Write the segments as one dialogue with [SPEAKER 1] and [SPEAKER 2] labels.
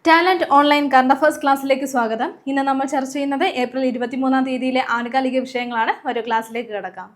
[SPEAKER 1] Talent online current affairs ക്ലാസ്സിലേക്ക് സ്വാഗതം. ഇന്ന് നമ്മൾ ചർച്ച ചെയ്യുന്നത് ഏപ്രിൽ 23-ാം തീയതിയിലെ ആനുകാലിക വിഷയങ്ങളാണ്. ഒരു ക്ലാസ്സിലേക്ക് കിടക്കാം.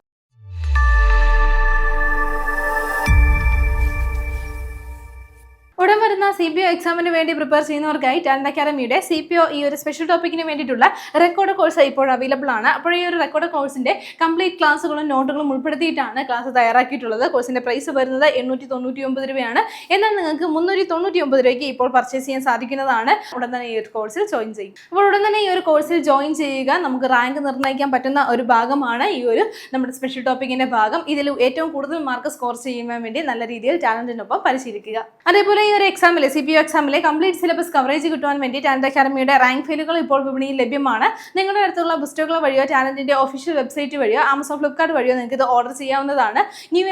[SPEAKER 1] ഉടൻ വരുന്ന CPO എക്സാമിന് വേണ്ടി പ്രിപ്പയർ ചെയ്യുന്നവർക്കായി ടാലന്റ് അക്കാദമിയുടെ CPO ഈ ഒരു സ്പെഷ്യൽ ടോപ്പിക്കിന് വേണ്ടിയിട്ടുള്ള റെക്കോർഡ് കോഴ്സ് ഇപ്പോൾ അവൈലബിൾ ആണ്. അപ്പോൾ ഈ ഒരു റെക്കോർഡ് കോഴ്സിന്റെ കംപ്ലീറ്റ് ക്ലാസ്സുകളും നോട്ടുകളും ഉൾപ്പെടുത്തിയിട്ടാണ് ക്ലാസ് തയ്യാറാക്കിയിട്ടുള്ളത്. കോഴ്സിന്റെ പ്രൈസ് വരുന്നത് 899 രൂപയാണ്. എന്നാൽ നിങ്ങൾക്ക് 399 രൂപയ്ക്ക് ഇപ്പോൾ പർച്ചേസ് ചെയ്യാൻ സാധിക്കുന്നതാണ്. ഉടൻ തന്നെ ഈ ഒരു കോഴ്സിൽ ജോയിൻ ചെയ്യും. അപ്പോൾ ഉടൻ തന്നെ ഈ ഒരു കോഴ്സിൽ ജോയിൻ ചെയ്യുക. നമുക്ക് റാങ്ക് നിർണ്ണയിക്കാൻ പറ്റുന്ന ഒരു ഭാഗമാണ് ഈ ഒരു നമ്മുടെ സ്പെഷ്യൽ ടോപ്പിക്കിന്റെ ഭാഗം. ഇതിൽ ഏറ്റവും കൂടുതൽ മാർക്ക് സ്കോർ ചെയ്യാൻ വേണ്ടി നല്ല രീതിയിൽ ടാലന്റിനൊപ്പം പരിശീലിക്കുക. അതേപോലെ ഈ ഒരു എക്സാമിലെ CPO എക്സാമിലെ കംപ്ലീറ്റ് സിലബസ് കവറേജ് കിട്ടുവാൻ വേണ്ടി ടാലന്റ് അക്കാദമിയുടെ റാങ്ക് ഫയലുകൾ ഇപ്പോൾ വിപണിയിൽ ലഭ്യമാണ്. നിങ്ങളുടെ അടുത്തുള്ള പുസ്തകങ്ങൾ വഴിയോ ടാലന്റിന്റെ ഒഫീഷ്യൽ വെബ്സൈറ്റ് വഴിയോ ആമസോൺ ഫ്ലിപ്കാർട്ട് വഴിയോ നിങ്ങൾക്ക് ഇത് ഓർഡർ ചെയ്യാവുന്നതാണ്. ന്യൂ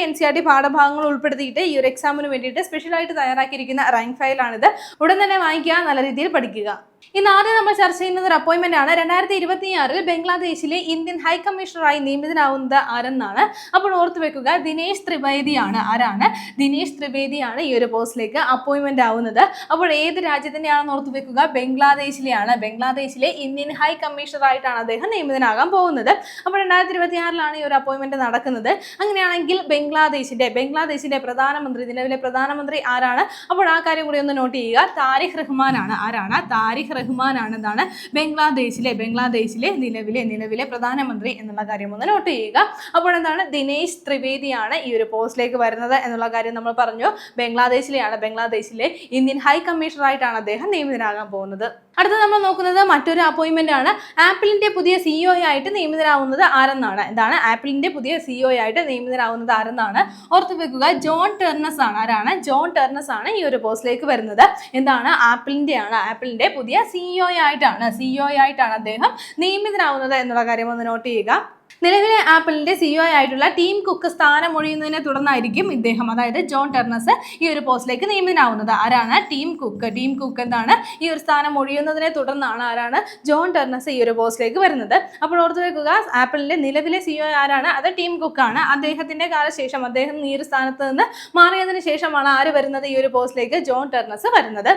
[SPEAKER 1] NCERT പാഠഭാഗങ്ങൾ ഉൾപ്പെടുത്തിയിട്ട് ഈ ഒരു എക്സാമിന് വേണ്ടിയിട്ട് സ്പെഷ്യലായിട്ട് തയ്യാറാക്കിയിരിക്കുന്ന റാങ്ക് ഫയലാണിത്. ഉടൻ തന്നെ വാങ്ങിക്കുക, നല്ല രീതിയിൽ പഠിക്കുക. ഇന്ന് ആദ്യം നമ്മൾ ചർച്ച ചെയ്യുന്നത് ഒരു അപ്പോയിന്റ്മെന്റ് ആണ്. 2026 ബംഗ്ലാദേശിലെ ഇന്ത്യൻ ഹൈ കമ്മീഷണറായി നിയമിതനാവുന്നത് ആരെന്നാണ്. അപ്പോൾ ഓർത്തു വെക്കുക, ദിനേശ് ത്രിവേദിയാണ്. ആരാണ്? ദിനേശ് ത്രിവേദിയാണ് ഈ ഒരു പോസ്റ്റിലേക്ക് അപ്പോയിന്റ്മെന്റ് ആവുന്നത്. അപ്പോൾ ഏത് രാജ്യത്തിന്റെയാണെന്ന് ഓർത്തു വെക്കുക, ബംഗ്ലാദേശിലെയാണ്. ബംഗ്ലാദേശിലെ ഇന്ത്യൻ ഹൈ കമ്മീഷണറായിട്ടാണ് അദ്ദേഹം നിയമിതനാകാൻ പോകുന്നത്. അപ്പോൾ 2026 ഈ ഒരു അപ്പോയിന്റ്മെന്റ് നടക്കുന്നത്. അങ്ങനെയാണെങ്കിൽ ബംഗ്ലാദേശിന്റെ പ്രധാനമന്ത്രി, നിലവിലെ പ്രധാനമന്ത്രി ആരാണ്? അപ്പോൾ ആ കാര്യം കൂടി ഒന്ന് നോട്ട് ചെയ്യുക. താരിഖ് റഹ്മാനാണ്. ആരാണ്? താരിഖ് റഹ്മാനാണ് എന്താണ് ബംഗ്ലാദേശിലെ നിലവിലെ പ്രധാനമന്ത്രി എന്നുള്ള കാര്യം ഒന്ന് നോട്ട് ചെയ്യുക. അപ്പോൾ എന്താണ്, ദിനേശ് ത്രിവേദിയാണ് ഈ ഒരു പോസ്റ്റിലേക്ക് വരുന്നത് എന്നുള്ള കാര്യം നമ്മൾ പറഞ്ഞു. ബംഗ്ലാദേശിലെ ഇന്ത്യൻ ഹൈ കമ്മീഷണറായിട്ടാണ് അദ്ദേഹം നിയമിതനാകാൻ പോകുന്നത്. അടുത്ത നമ്മൾ നോക്കുന്നത് മറ്റൊരു അപ്പോയിന്റ്മെന്റ് ആണ്. ആപ്പിളിന്റെ പുതിയ CEO ആയിട്ട് നിയമിതനാവുന്നത് ആരെന്നാണ്. എന്താണ്? ആപ്പിളിന്റെ പുതിയ CEO ആയിട്ട് നിയമിതനാവുന്നത് ആരെന്നാണ്. ഓർത്തു വെക്കുക, ജോൺ ടെർണസ് ആണ്. ആരാണ്? ജോൺ ടെർണസ് ആണ് ഈ ഒരു പോസ്റ്റിലേക്ക് വരുന്നത്. എന്താണ്? ആപ്പിളിന്റെ പുതിയ CEO ആയിട്ടാണ് അദ്ദേഹം നിയമിതനാവുന്നത് എന്നുള്ള കാര്യം ഒന്ന് നോട്ട് ചെയ്യുക. നിലവിലെ ആപ്പിളിന്റെ CEO ആയിട്ടുള്ള ടീം കുക്ക് സ്ഥാനം ഒഴിയുന്നതിനെ തുടർന്നായിരിക്കും ഇദ്ദേഹം, അതായത് ജോൺ ടെർണസ്, ഈ ഒരു പോസ്റ്റിലേക്ക് നിയമിതനാവുന്നത്. ആരാണ്? ടീം കുക്ക് എന്താണ് ഈ ഒരു സ്ഥാനം ഒഴിയുന്നതിനെ തുടർന്നാണ് ആരാണ് ജോൺ ടെർണസ് ഈ ഒരു പോസ്റ്റിലേക്ക് വരുന്നത്. അപ്പോൾ ഓർത്തു വെക്കുക, ആപ്പിളിന്റെ നിലവിലെ CEO ആരാണ്? അത് ടീം കുക്ക് ആണ്. അദ്ദേഹത്തിന്റെ കാലശേഷം, അദ്ദേഹം ഈ ഒരു സ്ഥാനത്ത് നിന്ന് മാറിയതിനു ശേഷമാണ് ആര് വരുന്നത്? ഈ ഒരു പോസ്റ്റിലേക്ക് ജോൺ ടെർണസ് വരുന്നത്.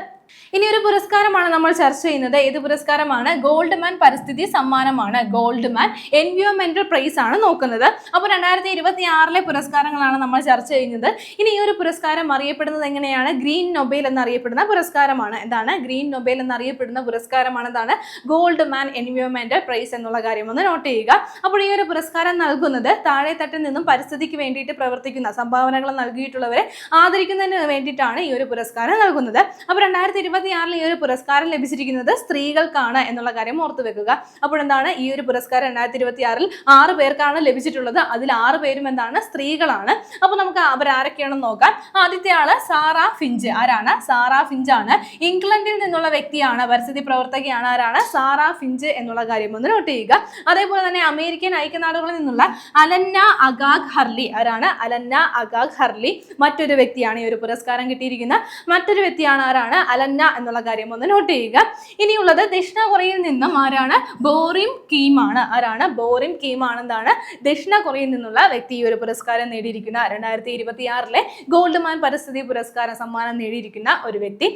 [SPEAKER 1] ഇനി ഒരു പുരസ്കാരമാണ് നമ്മൾ ചർച്ച ചെയ്യുന്നത്. ഏത് പുരസ്കാരമാണ്? ഗോൾഡ്മാൻ പരിസ്ഥിതി സമ്മാനമാണ്. ഗോൾഡ്മാൻ എൻവയോൺമെന്റൽ പ്രൈസ് ആണ് നോക്കുന്നത്. അപ്പോൾ 2026 പുരസ്കാരങ്ങളാണ് നമ്മൾ ചർച്ച ചെയ്യുന്നത്. ഇനി ഈ ഒരു പുരസ്കാരം അറിയപ്പെടുന്നത് എങ്ങനെയാണ്? ഗ്രീൻ നൊബേൽ എന്നറിയപ്പെടുന്ന പുരസ്കാരമാണ്. എന്താണ്? ഗ്രീൻ നൊബേൽ എന്നറിയപ്പെടുന്ന പുരസ്കാരമാണ് എന്താണ്? ഗോൾഡ്മാൻ എൻവയോൺമെന്റൽ പ്രൈസ് എന്നുള്ള കാര്യം ഒന്ന് നോട്ട് ചെയ്യുക. അപ്പോൾ ഈ ഒരു പുരസ്കാരം നൽകുന്നത് താഴെത്തട്ടിൽ നിന്നും പരിസ്ഥിതിക്ക് വേണ്ടിയിട്ട് പ്രവർത്തിക്കുന്ന, സംഭാവനകൾ നൽകിയിട്ടുള്ളവരെ ആദരിക്കുന്നതിന് വേണ്ടിയിട്ടാണ് ഈ ഒരു പുരസ്കാരം നൽകുന്നത്. അപ്പോൾ 2026 ഈ ഒരു പുരസ്കാരം ലഭിച്ചിരിക്കുന്നത് സ്ത്രീകൾക്കാണ് എന്നുള്ള കാര്യം ഓർത്തു വെക്കുക. അപ്പോൾ എന്താണ്, ഈ ഒരു പുരസ്കാരം 2026 6 പേർക്കാണ് ലഭിച്ചിട്ടുള്ളത്. അതിൽ 6 പേരും എന്താണ്? സ്ത്രീകളാണ്. അപ്പോൾ നമുക്ക് അവരാരൊക്കെയാണെന്ന് നോക്കാം. ആദ്യത്തെ ആള് സാറാ ഫിഞ്ച്. ആരാണ്? സാറാ ഫിഞ്ച് ആണ്. ഇംഗ്ലണ്ടിൽ നിന്നുള്ള വ്യക്തിയാണ്, പരിസ്ഥിതി പ്രവർത്തകയാണ്. ആരാണ്? സാറാ ഫിഞ്ച് എന്നുള്ള കാര്യം ഒന്ന് നോട്ട് ചെയ്യുക. അതേപോലെ തന്നെ അമേരിക്കൻ ഐക്യനാടുകളിൽ നിന്നുള്ള അലന്ന അഗാഗ് ഹർലി. ആരാണ്? അലന്ന അഗാഗ് ഹർലി മറ്റൊരു വ്യക്തിയാണ്. ഈ ഒരു പുരസ്കാരം കിട്ടിയിരിക്കുന്ന മറ്റൊരു വ്യക്തിയാണ്. ആരാണ്? അലന്ന എന്നുള്ള കാര്യം ഒന്ന് നോട്ട് ചെയ്യുക. ഇനിയുള്ളത് ദക്ഷിണ കൊറിയയിൽ നിന്നും ആരാണ്? ബോറിം കീം ആണ്. ആരാണ്? ബോറിം കീം ആണ്. എന്താണ്? ദക്ഷിണ കൊറിയയിൽ നിന്നുള്ള വ്യക്തി ഈ ഒരു പുരസ്കാരം നേടിയിരിക്കുന്ന 2026 ഗോൾഡ്മാൻ പരിസ്ഥിതി പുരസ്കാരം സമ്മാനം നേടിയിരിക്കുന്ന ഒരു വ്യക്തി.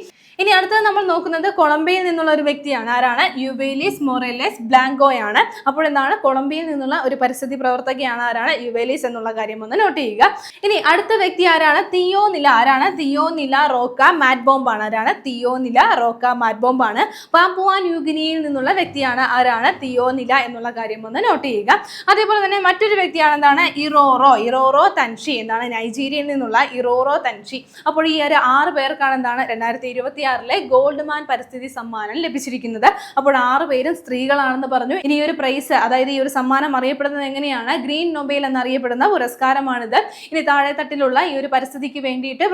[SPEAKER 1] ഇനി അടുത്തത് നമ്മൾ നോക്കുന്നത് കൊളംബിയയിൽ നിന്നുള്ള ഒരു വ്യക്തിയാണ്. ആരാണ്? യുവേലിസ് മൊറേലസ് ബ്ലാങ്കോയാണ്. അപ്പോൾ എന്താണ്? കൊളംബിയയിൽ നിന്നുള്ള ഒരു പരിസ്ഥിതി പ്രവർത്തകയാണ്. ആരാണ്? യുവേലിസ് എന്നുള്ള കാര്യം ഒന്ന് നോട്ട് ചെയ്യുക. ഇനി അടുത്ത വ്യക്തി ആരാണ്? തിയോനില. ആരാണ്? തിയോനില റോക്ക മാറ്റ്ബോംബ് ആണ്. ആരാണ്? തിയോനില റോക്ക മാറ്റ്ബോംബ് ആണ്. പാപ്പുവ ന്യൂഗിനിയിൽ നിന്നുള്ള വ്യക്തിയാണ്. ആരാണ്? തിയോനില എന്നുള്ള കാര്യം ഒന്ന് നോട്ട് ചെയ്യുക. അതേപോലെ തന്നെ മറ്റൊരു വ്യക്തിയാണ് എന്താണ്? ഇറോറോ തൻഷി. എന്താണ്? നൈജീരിയയിൽ നിന്നുള്ള ഇറോറോ തൻഷി. അപ്പോൾ ഈ ഒരു 6 പേർക്കാണ് എന്താണ് 2026 ഗോൾഡ്മാൻ പരിസ്ഥിതി സമ്മാനം ലഭിച്ചിരിക്കുന്നത്. അപ്പോൾ 6 പേരും സ്ത്രീകളാണെന്ന് പറഞ്ഞു. ഇനി ഈ ഒരു പ്രൈസ്, അതായത് ഈ ഒരു സമ്മാനം അറിയപ്പെടുന്നത് എങ്ങനെയാണ്? ഗ്രീൻ നൊബേൽ എന്നറിയപ്പെടുന്ന പുരസ്കാരമാണിത്. ഇനി താഴെത്തട്ടിലുള്ള ഈ ഒരു പരിസ്ഥിതിക്ക് വേണ്ടിയിട്ട്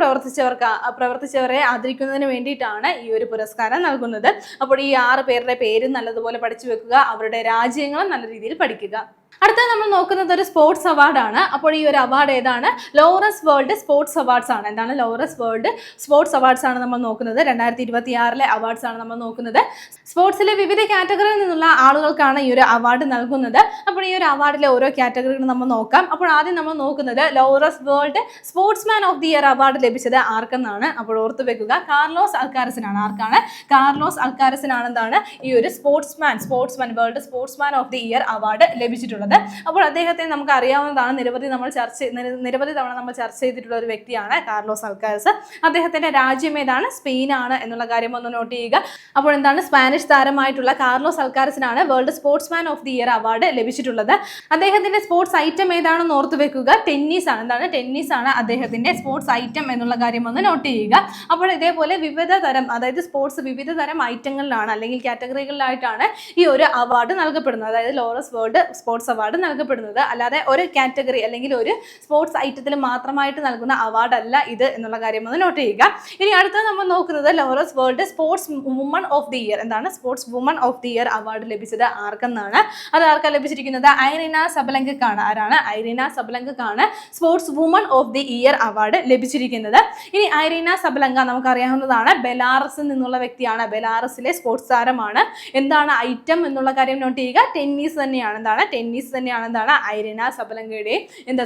[SPEAKER 1] പ്രവർത്തിച്ചവരെ ആദരിക്കുന്നതിന് വേണ്ടിയിട്ടാണ് ഈ ഒരു പുരസ്കാരം നൽകുന്നത്. അപ്പോൾ ഈ 6 പേരുടെ പേര് നല്ലതുപോലെ പഠിച്ചു വെക്കുക. അവരുടെ രാജ്യങ്ങളും നല്ല രീതിയിൽ പഠിക്കുക. അടുത്ത നമ്മൾ നോക്കുന്നത് ഒരു സ്പോർട്സ് അവാർഡാണ്. അപ്പോൾ ഈ ഒരു അവാർഡ് ഏതാണ്? ലോറസ് വേൾഡ് സ്പോർട്സ് അവാർഡ്സ് ആണ്. എന്താണ് ലോറസ് വേൾഡ് സ്പോർട്സ് അവാർഡ്സ് ആണ് നമ്മൾ നോക്കുന്നത്. 2026 അവാർഡ്സ് ആണ് നമ്മൾ നോക്കുന്നത്. സ്പോർട്സിലെ വിവിധ കാറ്റഗറിയിൽ നിന്നുള്ള ആളുകൾക്കാണ് ഈ ഒരു അവാർഡ് നൽകുന്നത്. അപ്പോൾ ഈ ഒരു അവാർഡിലെ ഓരോ കാറ്റഗറികളും നമ്മൾ നോക്കാം. അപ്പോൾ ആദ്യം നമ്മൾ നോക്കുന്നത് Laureus World sportsman of the year award ലഭിച്ചത് ആർക്കെന്നാണ്. അപ്പോൾ ഓർത്തു വെക്കുക, കാർലോസ് അൽക്കാരസിനാണ്. ആർക്കാണ്? കാർലോസ് അൽക്കാരസിനാണ് എന്താണ് ഈ ഒരു sportsman world sportsman of the year award ലഭിച്ചിട്ടുള്ളത്. അപ്പോൾ അദ്ദേഹത്തെ നമുക്ക് അറിയാവുന്നതാണ്, നിരവധി തവണ നമ്മൾ ചർച്ച ചെയ്തിട്ടുള്ള ഒരു വ്യക്തിയാണ് കാർലോസ് അൽക്കാരസ്. അദ്ദേഹത്തിന്റെ രാജ്യം ഏതാണ്? സ്പെയിനാണ് എന്നുള്ള കാര്യം ഒന്ന് നോട്ട് ചെയ്യുക. അപ്പോൾ എന്താണ്, സ്പാനിഷ് താരമായിട്ടുള്ള കാർലോസ് അൽക്കാരസിനാണ് world sportsman of the year award ലഭിച്ചിട്ടുള്ളത്. അദ്ദേഹത്തിന്റെ സ്പോർട്സ് ഐറ്റം ഏതാണെന്ന് ഓർത്തു വെക്കുക, ടെന്നീസ് ആണ്. എന്താണ്? ടെന്നീസ് ആണ് അദ്ദേഹത്തിന്റെ സ്പോർട്സ് ഐറ്റം എന്നുള്ള കാര്യം ഒന്ന് നോട്ട് ചെയ്യുക. അപ്പോൾ ഇതേപോലെ വിവിധ തരം, അതായത് സ്പോർട്സ് വിവിധ തരം ഐറ്റങ്ങളിലാണ് അല്ലെങ്കിൽ കാറ്റഗറികളിലായിട്ടാണ് ഈ ഒരു അവാർഡ് നൽകപ്പെടുന്നത്. അതായത് ലോറസ് വേൾഡ് സ്പോർട്സ് അവാർഡ് നൽകപ്പെടുന്നത്. അല്ലാതെ ഒരു കാറ്റഗറി അല്ലെങ്കിൽ ഒരു സ്പോർട്സ് ഐറ്റത്തിൽ മാത്രമായിട്ട് നൽകുന്ന അവാർഡ് അല്ല ഇത് എന്നുള്ള കാര്യം ഒന്ന് നോട്ട് ചെയ്യുക. ഇനി അടുത്തത് നമ്മൾ നോക്കുന്നത് Laureus world sports woman of the year. എന്താണ്? Sports woman of the year award ലഭിച്ചത് ആർക്കെന്നാണ്? അത് ആർക്കാണ് ലഭിച്ചിരിക്കുന്നത്? ഐറിന സബലങ്കക്കാണ്. ആരാണ്? ഐറിന സബലങ്കക്കാണ് sports woman of the year award ലഭിച്ചിരിക്കുന്നത്. ഇനി ഐറിന സബലങ്ക നമുക്കറിയാവുന്നതാണ്, ബെലാറസിൽ നിന്നുള്ള വ്യക്തിയാണ്. ബെലാറസിലെ സ്പോർട്സ് താരമാണ്. എന്താണ് ഐറ്റം എന്നുള്ള കാര്യം നോട്ട് ചെയ്യുക, ടെന്നീസ് തന്നെയാണ്. എന്താണ്? ടെന്നീസ് തന്നെയാണ് എന്താണ് ഐറിന സബലങ്കയുടെ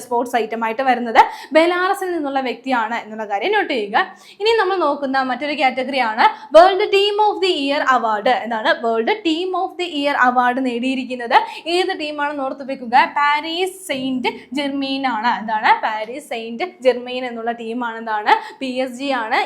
[SPEAKER 1] സ്പോർട്സ് ഐറ്റം ആയിട്ട് വരുന്നത്. ബെലാറസിൽ നിന്നുള്ള വ്യക്തിയാണ് എന്നുള്ള കാര്യം നോട്ട് ചെയ്യുക. ഇനി നമ്മൾ നോക്കുന്ന മറ്റൊരു കാറ്റഗറിയാണ് world team of the year award. എന്താണ്? World team of the year award നേടിയിരിക്കുന്നത് ഏത് ടീമാണെന്ന് ഓർത്ത് വെക്കുക, പാരീസ് സെയിന്റ് ജെർമെയിൻ ആണ്. എന്താണ്? പാരീസ് സെയിന്റ് ജെർമെയിൻ എന്നുള്ള ടീമാണ്. എന്താണ്? PSG ആണ്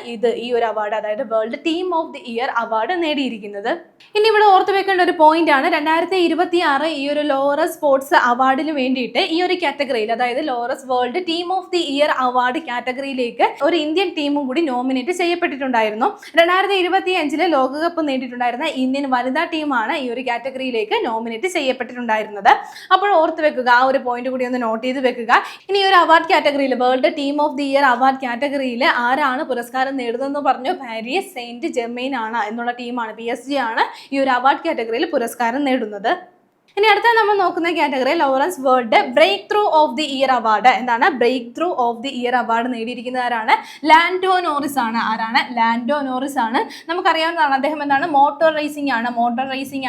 [SPEAKER 1] ഈ ഒരു അവാർഡ്, അതായത് world team of the year award നേടിയിരിക്കുന്നത്. ഇനി ഇവിടെ ഓർത്ത് വെക്കേണ്ട ഒരു പോയിന്റ് ആണ്, 2026 ഈ ഒരു ലോറസ് സ്പോർട്സ് അവാർഡിന് വേണ്ടിയിട്ട് ഈ ഒരു കാറ്റഗറിയിൽ, അതായത് Laureus world team of the year award കാറ്റഗറിയിലേക്ക് ഒരു ഇന്ത്യൻ ടീമും കൂടി നോമിനേറ്റ് ചെയ്യപ്പെട്ടിട്ടുണ്ടായിരുന്നു. 2025 ലോകകപ്പ് നേടിയിട്ടുണ്ടായിരുന്ന ഇന്ത്യൻ വനിതാ ടീമാണ് ഈ ഒരു കാറ്റഗറിയിലേക്ക് നോമിനേറ്റ് ചെയ്യപ്പെട്ടിട്ടുണ്ടായിരുന്നത്. അപ്പോൾ ഓർത്ത് വെക്കുക, ആ ഒരു പോയിന്റ് കൂടി ഒന്ന് നോട്ട് ചെയ്ത് വെക്കുക. ഇനി ഈ ഒരു അവാർഡ് കാറ്റഗറിയിൽ, world team of the year award കാറ്റഗറിയിൽ ആരാണ് പുരസ്കാരം നേടുന്നതെന്ന് പറഞ്ഞു? പാരീസ് സെയിന്റ് ജെർമെയിൻ ആണ് എന്നുള്ള ടീമാണ്. PSG ആണ് ഈ ഒരു അവാർഡ് കാറ്റഗറിയിൽ പുരസ്കാരം നേടുന്നത്. ഇനി അടുത്ത നമ്മൾ നോക്കുന്ന category Laureus world breakthrough of the year award. എന്താണ്? Breakthrough of the year award നേടിയിരിക്കുന്നവരാണ് ലാൻഡോ നോറിസ് ആണ്. ആരാണ്? ലാൻഡോ നോറിസ് ആണ്. നമുക്കറിയാവുന്നതാണ്, അദ്ദേഹം എന്താണ്? മോട്ടോർ റേസിംഗ്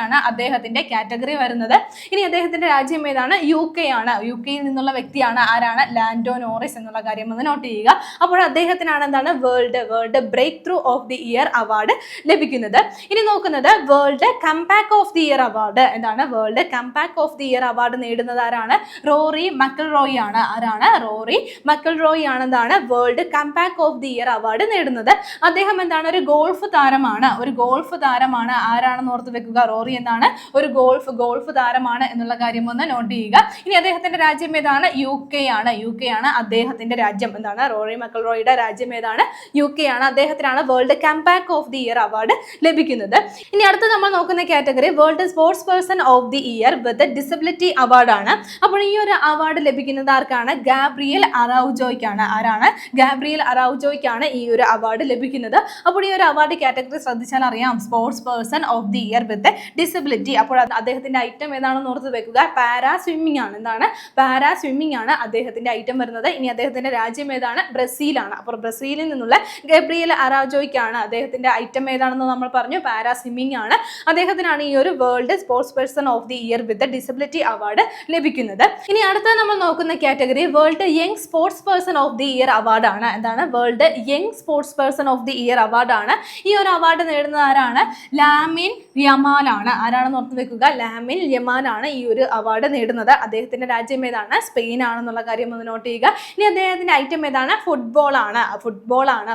[SPEAKER 1] ആണ് അദ്ദേഹത്തിന്റെ കാറ്റഗറി വരുന്നത്. ഇനി അദ്ദേഹത്തിന്റെ രാജ്യം ഏതാണ്? UK ആണ്. UK യിൽ നിന്നുള്ള വ്യക്തിയാണ്. ആരാണ്? ലാൻഡോ നോറിസ് എന്നുള്ള കാര്യം ഒന്ന് നോട്ട് ചെയ്യുക. അപ്പോൾ അദ്ദേഹത്തിനാണ് എന്താണ് world breakthrough of the year award ലഭിക്കുന്നത്. ഇനി നോക്കുന്നത് world comeback of the year award. എന്താണ്? World comeback of the year award നേടുന്നത് ആരാണ്? റോറി മക്കൽറോയ് ആണ്. ആരാണ്? റോറി മക്കൽറോയ് ആണ് എന്താണ് world comeback of the year award നേടുന്നത്. അദ്ദേഹം എന്താണ്? ഒരു ഗോൾഫ് താരമാണ്. ആരാണെന്ന് ഓർത്ത് വെക്കുക, റോറി എന്താണ്? ഒരു ഗോൾഫ് താരമാണ് എന്നുള്ള കാര്യം ഒന്ന് നോട്ട് ചെയ്യുക. ഇനി അദ്ദേഹത്തിന്റെ രാജ്യം ഏതാണ്? UK ആണ് അദ്ദേഹത്തിന്റെ രാജ്യം. എന്താണ്? റോറി മക്കൽറോയുടെ രാജ്യം ഏതാണ്? UK ആണ്. അദ്ദേഹത്തിനാണ് world comeback of the year award ലഭിക്കുന്നത്. ഇനി അടുത്ത നമ്മൾ നോക്കുന്ന കാറ്റഗറി world sports person of the year with disability award ആണ്. അപ്പോൾ ഈ ഒരു അവാർഡ് ലഭിക്കുന്നത് ആർക്കാണ്? ഗാബ്രിയൽ അറൗജോയ്ക്കാണ്. ആരാണ്? ഗാബ്രിയൽ അറൗജോയ്ക്കാണ് ഈ ഒരു അവാർഡ് ലഭിക്കുന്നത്. അപ്പോൾ ഈ ഒരു അവാർഡ് കാറ്റഗറി ശ്രദ്ധിച്ചാൽ അറിയാം, sports person of the year with disability. അപ്പോൾ അദ്ദേഹത്തിന്റെ ഐറ്റം ഏതാണെന്ന് ഓർത്ത് വെക്കുക, പാരാ സ്വിമ്മിംഗ് ആണ്. എന്താണ്? പാരാ സ്വിമ്മിംഗ് ആണ് അദ്ദേഹത്തിന്റെ ഐറ്റം വരുന്നത്. ഇനി അദ്ദേഹത്തിന്റെ രാജ്യം ഏതാണ്? ബ്രസീലാണ്. അപ്പോൾ ബ്രസീലിൽ നിന്നുള്ള ഗാബ്രിയൽ അറൗജോയ്ക്കാണ് അദ്ദേഹത്തിന്റെ ഐറ്റം ഏതാണെന്ന് നമ്മൾ പറഞ്ഞു, പാരാ സ്വിമ്മിംഗ് ആണ്. അദ്ദേഹത്തിനാണ് ഈ ഒരു world sports person of the year with disability award ലഭിക്കുന്നത്. ഇനി അടുത്ത നമ്മൾ നോക്കുന്ന കാറ്റഗറി world young sports person of the year award ആണ്. എന്താണ്? World young sports person of the year award ആണ്. ഈ ഒരു അവാർഡ് നേടുന്നത് ആരാണ്? ലാമിൻ യമാൽ ആണ്. ആരാണെന്ന് ഓർത്ത് വെക്കുക, ലാമിൻ യമാൽ ആണ് ഈ ഒരു അവാർഡ് നേടുന്നത്. അദ്ദേഹത്തിന്റെ രാജ്യം ഏതാണ്? സ്പെയിൻ ആണെന്നുള്ള കാര്യം ഒന്ന് നോട്ട് ചെയ്യുക. ഇനി അദ്ദേഹത്തിന്റെ ഐറ്റം ഏതാണ്? ഫുട്ബോൾ ആണ്.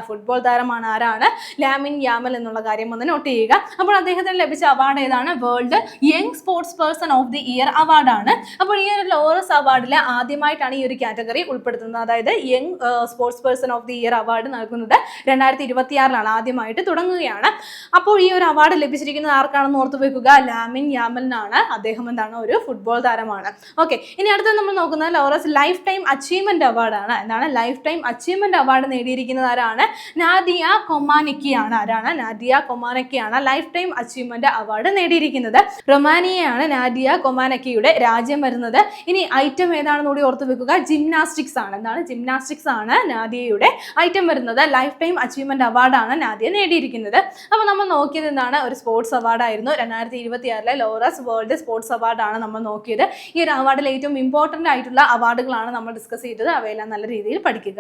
[SPEAKER 1] ഫുട്ബോൾ താരമാണ്. ആരാണ്? ലാമിൻ യാമൽ എന്നുള്ള കാര്യം ഒന്ന് നോട്ട് ചെയ്യുക. അപ്പോൾ അദ്ദേഹത്തിന് ലഭിച്ച അവാർഡ് ഏതാണ്? World young sports person of the year award ആണ്. അപ്പോൾ ഈ ഒരു ലോറസ് അവാർഡിൽ ആദ്യമായിട്ടാണ് ഈ ഒരു കാറ്റഗറി ഉൾപ്പെടുത്തുന്നത്. അതായത് young sports person of the year award നൽകുന്നത് 2026 ആദ്യമായിട്ട് തുടങ്ങുകയാണ്. അപ്പോൾ ഈ ഒരു അവാർഡ് ലഭിച്ചിരിക്കുന്നത് ആർക്കാണെന്ന് ഓർത്ത് വെക്കുക, ലാമിൻ യാമലിനാണ്. അദ്ദേഹം എന്താണ്? ഒരു ഫുട്ബോൾ താരമാണ്. ഓക്കെ, ഇനി അടുത്ത നമ്മൾ നോക്കുന്നത് Laureus lifetime achievement award ആണ്. എന്താണ്? ലൈഫ് ടൈം അച്ചീവ്മെന്റ് അവാർഡ് നേടിയിരിക്കുന്നത് ആരാണ്? നാദിയ കൊമാനക്കി ആണ്. ആരാണ്? നാദിയ കൊമാനക്കി ആണ് ലൈഫ് ടൈം അച്ചീവ്മെന്റ് അവാർഡ് നേടിയിരിക്കുന്നത്. റൊമാനിയയാണ് നാദിയ നാദിയ കൊമാനക്കിയുടെ രാജ്യം വരുന്നത്. ഇനി ഐറ്റം ഏതാണെന്ന് കൂടി ഓർത്ത് വെക്കുക, ജിംനാസ്റ്റിക്സ് ആണ്. എന്താണ്? ജിംനാസ്റ്റിക്സ് ആണ് നാദിയയുടെ ഐറ്റം വരുന്നത്. ലൈഫ് ടൈം അച്ചീവ്മെന്റ് അവാർഡാണ് നാദിയ നേടിയിരിക്കുന്നത്. അപ്പോൾ നമ്മൾ നോക്കിയത് എന്താണ്? ഒരു സ്പോർട്സ് അവാർഡായിരുന്നു. 2026 ലോറസ് വേൾഡ് സ്പോർട്സ് അവാർഡാണ് നമ്മൾ നോക്കിയത്. ഈ ഒരു അവാർഡിൽ ഏറ്റവും ഇമ്പോർട്ടൻ്റ് ആയിട്ടുള്ള അവാർഡുകളാണ് നമ്മൾ ഡിസ്കസ് ചെയ്തത്. അവയെല്ലാം നല്ല രീതിയിൽ പഠിക്കുക.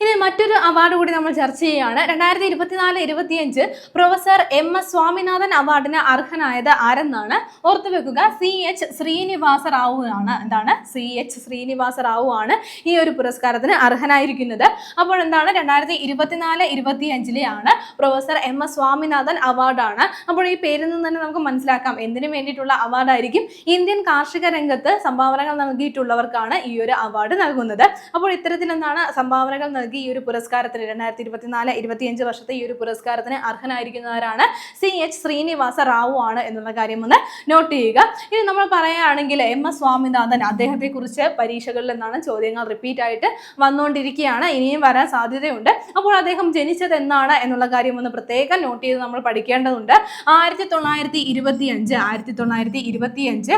[SPEAKER 1] ഇനി മറ്റൊരു അവാർഡ് കൂടി നമ്മൾ ചർച്ച ചെയ്യുകയാണ്. 2024-25 പ്രൊഫസർ MS സ്വാമിനാഥൻ അവാർഡിന് അർഹനായത് ആരെന്നാണ്? ഓർത്തു വെക്കുക, CH ശ്രീനിവാസ റാവു ആണ്. എന്താണ്? CH ശ്രീനിവാസ റാവു ആണ് ഈ ഒരു പുരസ്കാരത്തിന് അർഹനായിരിക്കുന്നത്. അപ്പോൾ എന്താണ്? 2024-25 ആണ് പ്രൊഫസർ MS സ്വാമിനാഥൻ അവാർഡാണ്. അപ്പോൾ ഈ പേരിൽ നിന്ന് തന്നെ നമുക്ക് മനസ്സിലാക്കാം എന്തിനു വേണ്ടിയിട്ടുള്ള അവാർഡായിരിക്കും. ഇന്ത്യൻ കാർഷിക രംഗത്ത് സംഭാവനകൾ നൽകിയിട്ടുള്ളവർക്കാണ് ഈ ഒരു അവാർഡ് നൽകുന്നത്. അപ്പോൾ ഇത്തരത്തിൽ എന്താണ് സംഭാവനകൾ നൽകി ഈ ഒരു പുരസ്കാരത്തിന് 2024-25 വർഷത്തെ ഈ ഒരു പുരസ്കാരത്തിന് അർഹനായിരിക്കുന്നവരാണ് CH ശ്രീനിവാസ റാവു ആണ് എന്നുള്ള കാര്യം ഒന്ന് നോട്ട് ചെയ്യുക. ഇനി നമ്മൾ പറയുകയാണെങ്കിൽ MS സ്വാമിനാഥൻ, അദ്ദേഹത്തെ കുറിച്ച് പരീക്ഷകളിൽ നിന്നാണ് ചോദ്യങ്ങൾ റിപ്പീറ്റ് ആയിട്ട് വന്നുകൊണ്ടിരിക്കുകയാണ്, ഇനിയും വരാൻ സാധ്യതയുണ്ട്. അപ്പോൾ അദ്ദേഹം ജനിച്ചത് എന്നാണ് എന്നുള്ള കാര്യം ഒന്ന് പ്രത്യേകം നോട്ട് ചെയ്ത് നമ്മൾ പഠിക്കേണ്ടതുണ്ട്. 1925